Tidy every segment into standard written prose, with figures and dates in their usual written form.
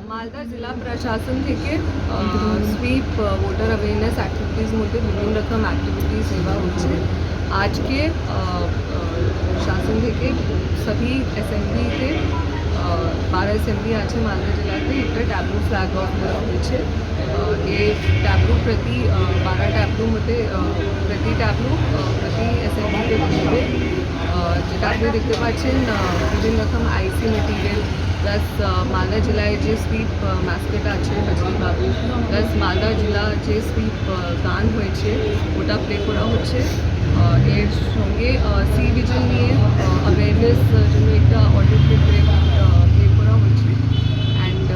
মালদা জেলা প্রশাসন থেকে সুইপ ভোটার অ্যাওয়ারনেস অ্যাক্টিভিটিস মধ্যে বিভিন্ন রকম অ্যাক্টিভিটিস নেওয়া হচ্ছে। আজকে শাসন থেকে সবই অ্যাসেম্বলিতে 12 অ্যাসেম্বলি আছে মালদা জেলাতে একটা ট্যাবলু ফ্ল্যাগ অফ করা হয়েছে। এই ট্যাবলু প্রতি 12 ট্যাবলু মধ্যে প্রতি ট্যাবলু প্রতি অ্যাসেম্বলিতে ঘুরবে। যেটা আপনি দেখতে পাচ্ছেন বিভিন্ন রকম আইসি মেটেরিয়াল প্লাস মালদা জেলায় যে সুইপ ম্যাসকট আছে হজরি বাবু প্লাস মালদা জেলা যে সুইপ গান হয়েছে ওটা প্লে করা হচ্ছে। এর সঙ্গে সি ভিজন নিয়ে অ্যাওয়ারনেস জন্য একটা অডিও ক্লিপ প্লে করা হচ্ছে। অ্যান্ড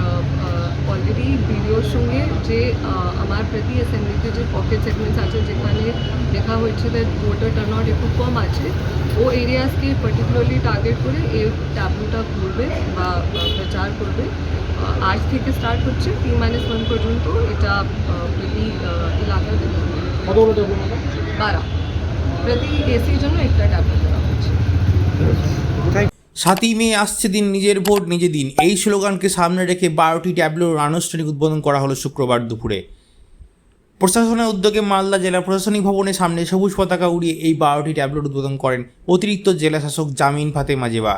অলরেডি ভিডিওর সঙ্গে যে আমার প্রতি অ্যাসেম্বলিতে যে পকেট সেগমেন্টস আছে যেখানে দেখা হয়েছে যে ভোটার টার্ন আউট একটু কম আছে ও এরিয়াসকে পার্টিকুলারলি টার্গেট করে এই ট্যাবলুটা করবে বা প্রচার করবে। আজ থেকে স্টার্ট হচ্ছে 3-1 পর্যন্ত এটা প্রতি এলাকাতে 12 প্রতি এসির জন্য একটা ট্যাবলেট দেওয়া হচ্ছে। 7ই মে আসছে দিন, নিজের ভোট নিজে দিন, এই স্লোগানকে সামনে রেখে 12টি ট্যাবলোর আনুষ্ঠানিক উদ্বোধন করা হলো শুক্রবার দুপুরে। প্রশাসনের উদ্যোগে মালদা জেলা প্রশাসনিক ভবনের সামনে সবুজ পতাকা উড়িয়ে এই 12টি ট্যাবলোর উদ্বোধন করেন অতিরিক্ত জেলা শাসক জামিন ফাতেমা জেবা।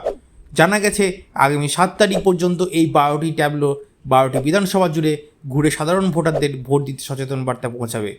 জানা গেছে আগামী 7 তারিখ পর্যন্ত এই 12টি ট্যাবলো 12টি বিধানসভা জুড়ে ঘুরে সাধারণ ভোটারদের ভোট দিতে সচেতন বার্তা পৌঁছাবে।